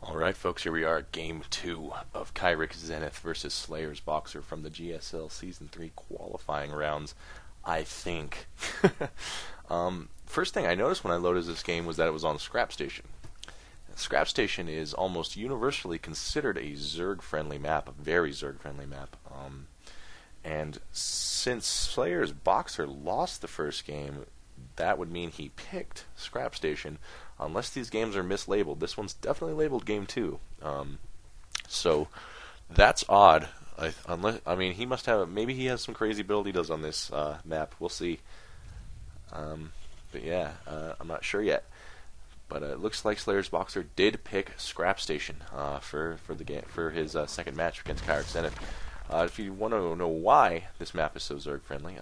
Alright folks, here we are at Game 2 of Kyrix Zenith versus Slayers'Boxer from the GSL Season 3 qualifying rounds, I think. First thing I noticed when I loaded this game was that it was on Scrap Station. Scrap Station is almost universally considered a Zerg-friendly map, a very Zerg-friendly map. And since Slayers'Boxer lost the first game, that would mean he picked Scrap Station, unless these games are mislabeled. This one's definitely labeled Game 2. So that's odd. I mean, he must have, maybe he has some crazy build he does on this map. We'll see. But yeah, I'm not sure yet. But it looks like Slayers'Boxer did pick Scrap Station for his second match against KyrixZenith. If you want to know why this map is so Zerg friendly,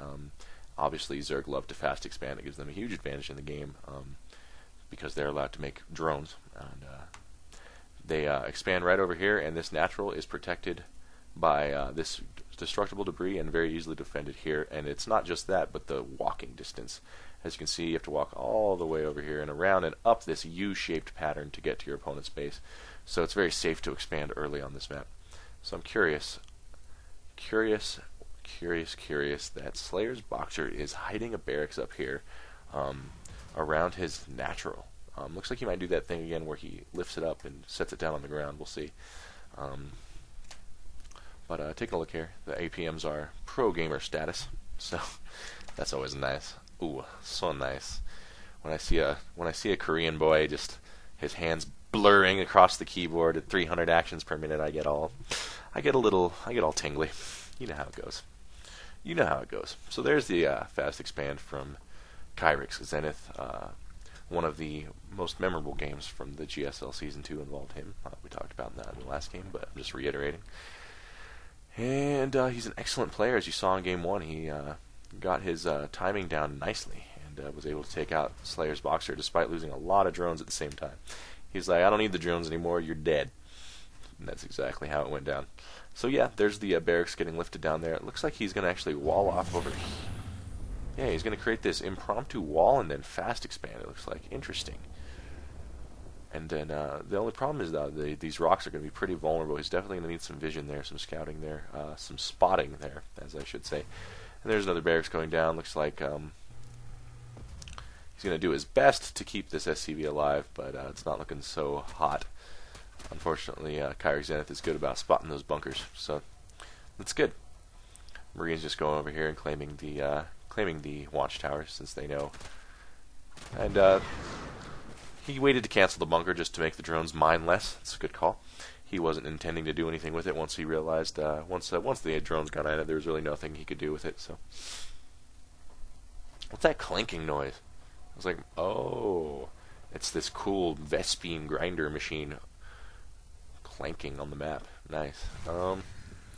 obviously Zerg love to fast expand. It gives them a huge advantage in the game because they're allowed to make drones, and they expand right over here. And this natural is protected by this destructible debris and very easily defended here. And it's not just that, but the walking distance. As you can see, you have to walk all the way over here and around and up this U-shaped pattern to get to your opponent's base. So it's very safe to expand early on this map. So I'm curious that Slayers'Boxer is hiding a barracks up here around his natural. Looks like he might do that thing again where he lifts it up and sets it down on the ground. We'll see. But taking a look here, the APMs are pro gamer status, so that's always nice. Ooh, so nice. When I see a Korean boy, just his hands blurring across the keyboard at 300 actions per minute, I get all tingly. You know how it goes. So there's the fast expand from Kyrix Zenith. One of the most memorable games from the GSL Season 2 involved him. We talked about that in the last game, but I'm just reiterating. And he's an excellent player, as you saw in Game 1. He got his timing down nicely and was able to take out Slayers'Boxer despite losing a lot of drones at the same time. He's like, I don't need the drones anymore, you're dead. And that's exactly how it went down. So yeah, there's the barracks getting lifted down there. It looks like he's going to actually wall off over here. Yeah, he's going to create this impromptu wall and then fast expand, it looks like. Interesting. And then the only problem is that these rocks are going to be pretty vulnerable. He's definitely going to need some vision there, some scouting there, some spotting there, as I should say. And there's another barracks going down. Looks like he's going to do his best to keep this SCV alive, but it's not looking so hot. Unfortunately, KyrixZenith is good about spotting those bunkers, so that's good. Marines just going over here and claiming the watchtower since they know. And he waited to cancel the bunker just to make the drones mine less. It's a good call. He wasn't intending to do anything with it once he realized once the drones got at it, there was really nothing he could do with it. So what's that clanking noise? I was like, oh, it's this cool Vespine grinder machine clanking on the map. Nice.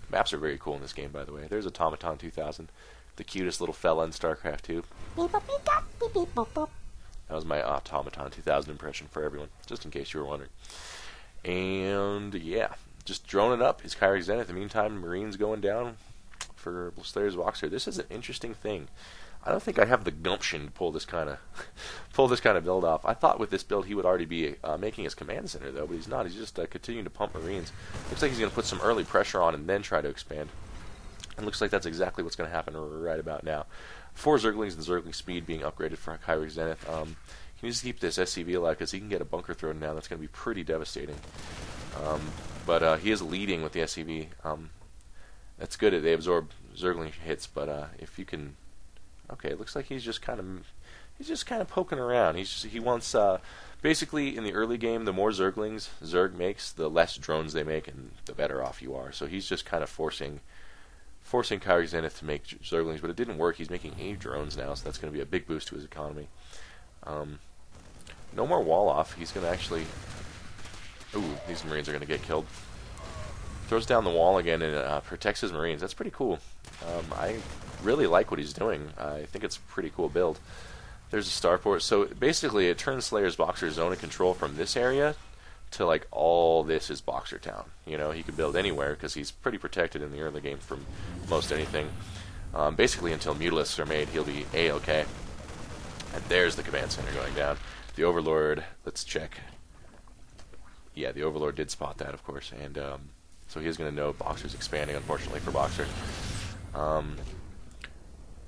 Maps are very cool in this game, by the way. There's Automaton 2000, the cutest little fella in StarCraft 2. That was my Automaton 2000 impression for everyone, just in case you were wondering. And yeah, just droning up his KyrixZenith. In the meantime, Marines going down for Slayers'Boxer. This is an interesting thing. I don't think I have the gumption to pull this kind of build off. I thought with this build he would already be making his command center though, but he's not. He's just continuing to pump Marines. Looks like he's going to put some early pressure on and then try to expand. And looks like that's exactly what's going to happen right about now. 4 Zerglings and Zergling speed being upgraded for KyrixZenith. He needs to keep this SCV alive because he can get a bunker thrown down. That's going to be pretty devastating. But he is leading with the SCV. That's good. They absorb Zergling hits, but if you can. Okay, it looks like he's just kind of poking around. He wants basically in the early game, the more Zerglings Zerg makes, the less drones they make, and the better off you are. So he's just kind of forcing KyrixZenith to make Zerglings, but it didn't work. He's making 8 drones now, so that's going to be a big boost to his economy. No more wall off. He's going to actually. Ooh, these Marines are going to get killed. Throws down the wall again and protects his Marines. That's pretty cool. I really like what he's doing. I think it's a pretty cool build. There's a starport. So basically it turns Slayers'Boxer's zone of control from this area to like all this is Boxer Town. You know, he could build anywhere because he's pretty protected in the early game from most anything. Basically until Mutalisks are made, he'll be A-okay. And there's the command center going down. The Overlord, let's check. yeah, the Overlord did spot that, of course, and so he is going to know Boxer's expanding, unfortunately for Boxer.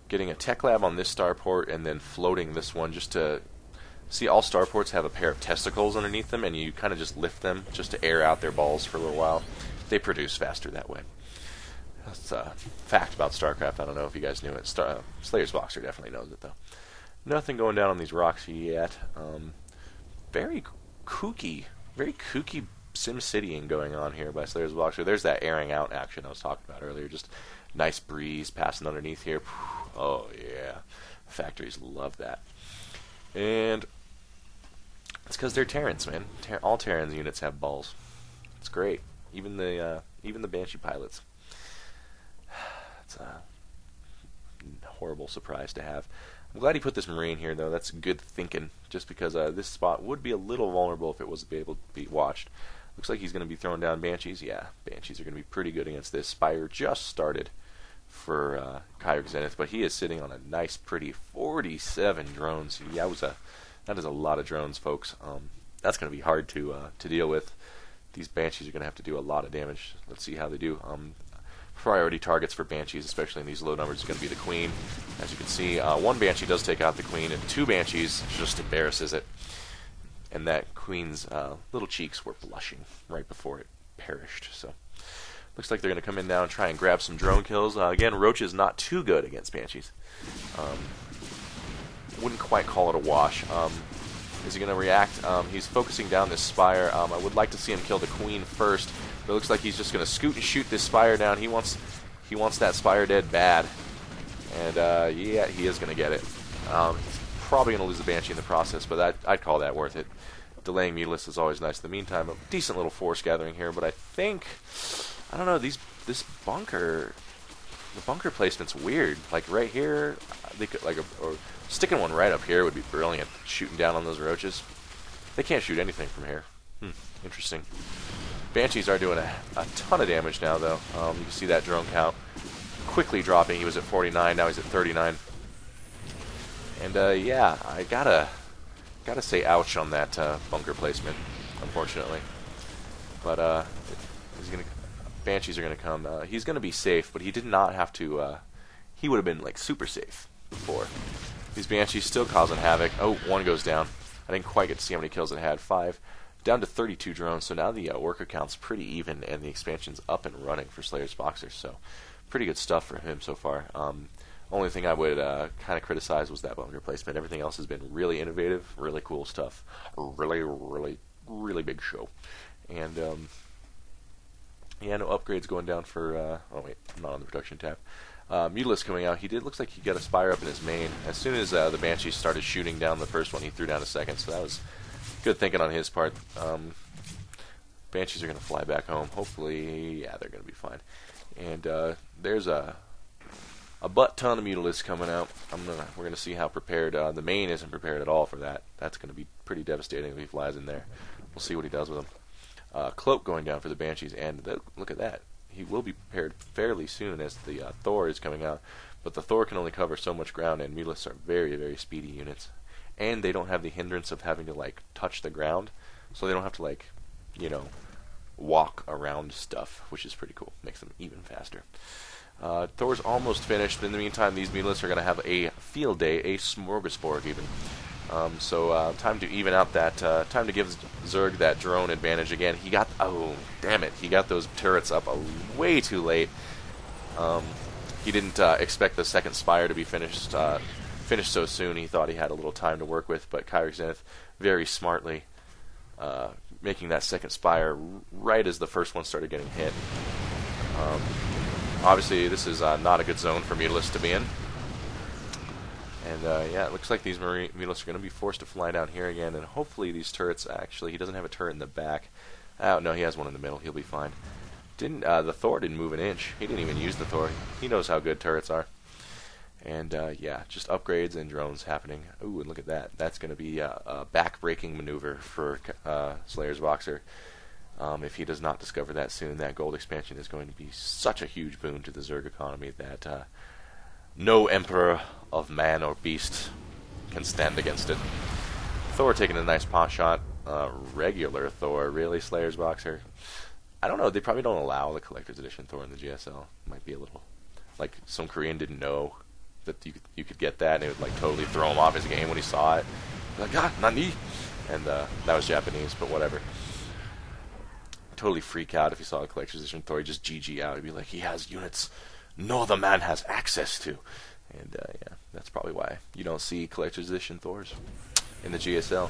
Getting a tech lab on this starport and then floating this one just to see. All starports have a pair of testicles underneath them, and you kind of just lift them just to air out their balls for a little while. They produce faster that way. That's a fact about StarCraft. I don't know if you guys knew it. Slayers'Boxer definitely knows it, though. Nothing going down on these rocks yet. Very kooky SimCitying going on here by Slayers'Boxer. There's that airing out action I was talking about earlier. Just nice breeze passing underneath here. Oh, yeah. Factories love that. And it's because they're Terrans, man. All Terrans units have balls. It's great. Even the Banshee pilots. It's a horrible surprise to have. I'm glad he put this Marine here, though. That's good thinking, just because this spot would be a little vulnerable if it was able to be watched. Looks like he's going to be throwing down Banshees. Yeah, Banshees are going to be pretty good against this. Spire just started for KyrixZenith, but he is sitting on a nice, pretty 47 drones. Yeah, that is a lot of drones, folks. That's going to be hard to deal with. These Banshees are going to have to do a lot of damage. Let's see how they do. Priority targets for Banshees, especially in these low numbers, is going to be the Queen. As you can see, one Banshee does take out the Queen, and two Banshees just embarrasses it. And that Queen's little cheeks were blushing right before it perished. So, looks like they're going to come in now and try and grab some drone kills. Again, Roach is not too good against Banshees. Wouldn't quite call it a wash. Is he going to react? He's focusing down this Spire. I would like to see him kill the Queen first. But it looks like he's just going to scoot and shoot this Spire down. He wants that Spire dead bad. And, yeah, he is going to get it. He's probably going to lose the Banshee in the process, but I'd call that worth it. Delaying Mutalisk is always nice. In the meantime, a decent little force gathering here, but I don't know, this bunker, the bunker placement's weird. Like, right here, they could, or sticking one right up here would be brilliant. Shooting down on those Roaches. They can't shoot anything from here. Interesting. Banshees are doing a ton of damage now, though. You can see that drone count quickly dropping. He was at 49, now he's at 39. And yeah, I gotta say ouch on that bunker placement, unfortunately. But Banshees are gonna come. He's gonna be safe, but he did not have to. He would have been like super safe before. These Banshees still causing havoc. Oh, one goes down. I didn't quite get to see how many kills it had. 5. Down to 32 drones, so now the worker count's pretty even, and the expansion's up and running for Slayers'Boxer, so pretty good stuff for him so far. Only thing I would kind of criticize was that bunker placement. Everything else has been really innovative, really cool stuff. Really big show. And, yeah, no upgrades going down for, oh wait, I'm not on the production tab. Mutalisk coming out. Looks like he got a Spire up in his main. As soon as the Banshees started shooting down the first one, he threw down a second, so that was good thinking on his part. Banshees are going to fly back home. Hopefully, yeah, they're going to be fine. And there's a butt ton of Mutalisks coming out. We're going to see how prepared. The main isn't prepared at all for that. That's going to be pretty devastating if he flies in there. We'll see what he does with them. Cloak going down for the Banshees, and look at that. He will be prepared fairly soon as the Thor is coming out. But the Thor can only cover so much ground, and Mutalisks are very, very speedy units. And they don't have the hindrance of having to, like, touch the ground. So they don't have to, like, walk around stuff, which is pretty cool. Makes them even faster. Thor's almost finished, but in the meantime, these Mutalisks are going to have a field day, a smorgasbord even. So time to even out that, time to give Zerg that drone advantage again. Oh, damn it, he got those turrets up way too late. He didn't expect the second Spire to be finished so soon. He thought he had a little time to work with, but KyrixZenith very smartly making that second Spire right as the first one started getting hit. Obviously, this is not a good zone for Mutalisks to be in. And yeah, it looks like these Mutalisks are going to be forced to fly down here again, and hopefully these turrets, actually, he doesn't have a turret in the back. Oh, no, he has one in the middle. He'll be fine. The Thor didn't move an inch. He didn't even use the Thor. He knows how good turrets are. And yeah, just upgrades and drones happening. Ooh, and look at that. That's going to be a back-breaking maneuver for Slayers'Boxer. If he does not discover that soon, that gold expansion is going to be such a huge boon to the Zerg economy that no emperor of man or beast can stand against it. Thor taking a nice pot shot. regular Thor. Really, Slayers'Boxer? I don't know. They probably don't allow the collector's edition Thor in the GSL. Might be a little like some Korean didn't know that you could get that, and it would like totally throw him off his game when he saw it. Like, ah, nani? And that was Japanese, but whatever. Totally freak out if he saw a collector's edition Thor. He'd just GG out. He'd be like, he has units no other man has access to. And yeah, that's probably why you don't see collector's edition Thors in the GSL.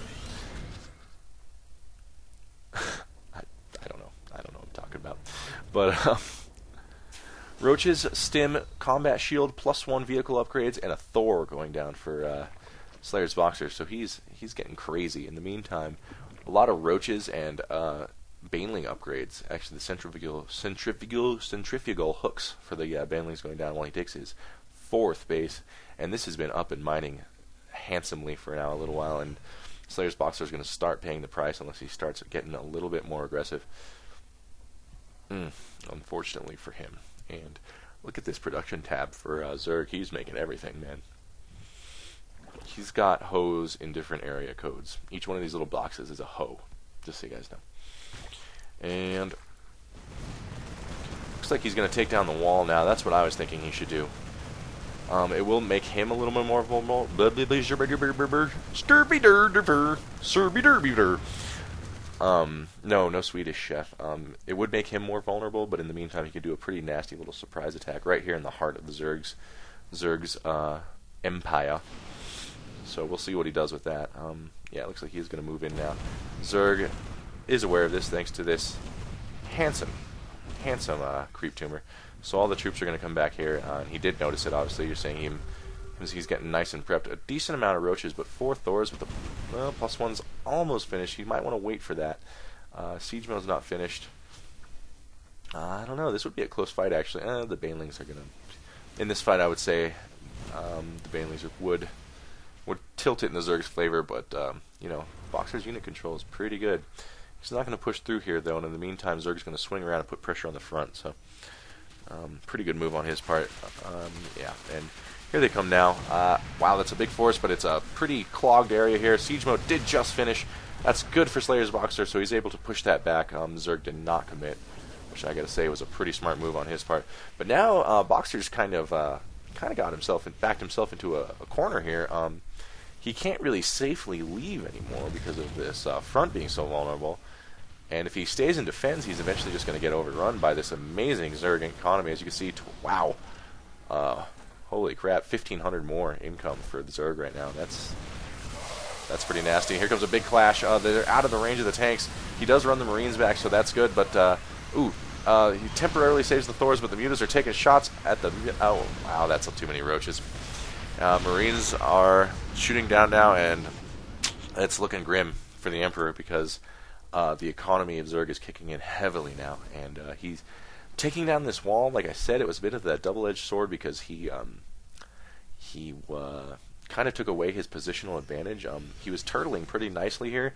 I don't know. I don't know what I'm talking about. But Roaches, Stim, Combat Shield, +1 vehicle upgrades, and a Thor going down for Slayers'Boxer. So he's getting crazy. In the meantime, a lot of Roaches and Baneling upgrades. Actually, the centrifugal hooks for the Banelings going down while he takes his 4th base. And this has been up and mining handsomely for now a little while. And Slayers'Boxer is going to start paying the price unless he starts getting a little bit more aggressive. Unfortunately for him. And look at this production tab for Zerg. He's making everything, man. He's got hoes in different area codes. Each one of these little boxes is a hoe, just so you guys know. And looks like he's going to take down the wall now. That's what I was thinking he should do. It will make him a little bit more vulnerable. No Swedish chef. It would make him more vulnerable, but in the meantime, he could do a pretty nasty little surprise attack right here in the heart of the Zerg's empire. So we'll see what he does with that. Yeah, it looks like he's going to move in now. Zerg is aware of this thanks to this handsome creep tumor. So all the troops are going to come back here, and he did notice it, obviously. You're saying he's getting nice and prepped. A decent amount of Roaches, but 4 Thors with the +1's almost finished. You might want to wait for that. Siege Mill's not finished. I don't know. This would be a close fight, actually. The Banelings are going to... In this fight, I would say the Banelings would tilt it in the Zerg's favor, but, you know, Boxer's unit control is pretty good. He's not going to push through here, though, and in the meantime, Zerg's going to swing around and put pressure on the front, so... pretty good move on his part. Yeah, and here they come now. Wow, that's a big force, but it's a pretty clogged area here. Siege mode did just finish. That's good for Slayers'Boxer, so he's able to push that back. Zerg did not commit, which I gotta say was a pretty smart move on his part. But now Boxer's kind of got himself and backed himself into a corner here. He can't really safely leave anymore because of this front being so vulnerable. And if he stays in defense, he's eventually just going to get overrun by this amazing Zerg economy. As you can see, wow, holy crap, 1,500 more income for the Zerg right now. That's pretty nasty. Here comes a big clash. They're out of the range of the tanks. He does run the Marines back, so that's good. But he temporarily saves the Thors, but the Mutas are taking shots at the... Oh, wow, that's too many Roaches. Marines are shooting down now, and it's looking grim for the Emperor because... the economy of Zerg is kicking in heavily now, and he's taking down this wall. Like I said, it was a bit of that double-edged sword because he kind of took away his positional advantage. He was turtling pretty nicely here.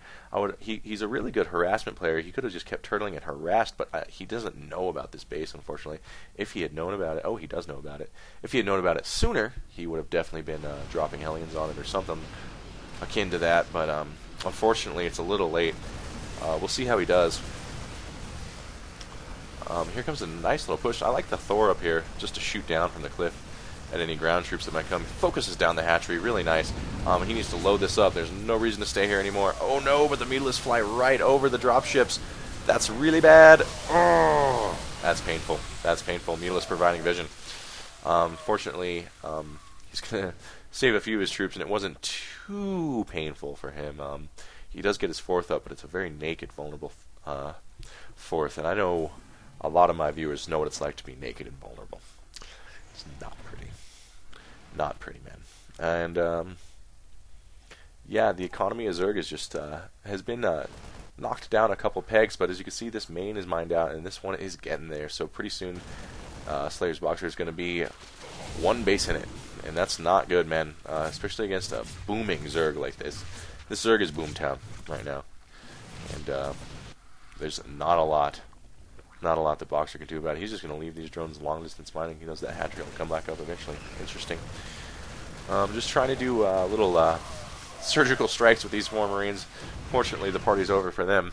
He's a really good harassment player. He could have just kept turtling and harassed, but he doesn't know about this base, unfortunately. If he had known about it, he does know about it. If he had known about it sooner, he would have definitely been dropping Hellions on it or something akin to that, but unfortunately, it's a little late. We'll see how he does. Here comes a nice little push. I like the Thor up here just to shoot down from the cliff at any ground troops that might come. Focuses down the hatchery, really nice. He needs to load this up. There's no reason to stay here anymore. Oh no, but the Mutilas fly right over the dropships. That's really bad. Oh, that's painful. That's painful. Mutilas providing vision. Fortunately, he's going to save a few of his troops, and it wasn't too painful for him. He does get his 4th up, but it's a very naked, vulnerable 4th. And I know a lot of my viewers know what it's like to be naked and vulnerable. It's not pretty. Not pretty, man. And, yeah, the economy of Zerg is just, has been knocked down a couple pegs. But as you can see, this main is mined out, and this one is getting there. So pretty soon, Slayers'Boxer is going to be 1 base in it. And that's not good, man. Especially against a booming Zerg like this. This Zerg is Boomtown right now, and there's not a lot that Boxer can do about it. He's just going to leave these drones long distance mining. He knows that hatchery will come back up eventually. Interesting. Just trying to do a little surgical strikes with these 4 Marines. Fortunately, the party's over for them.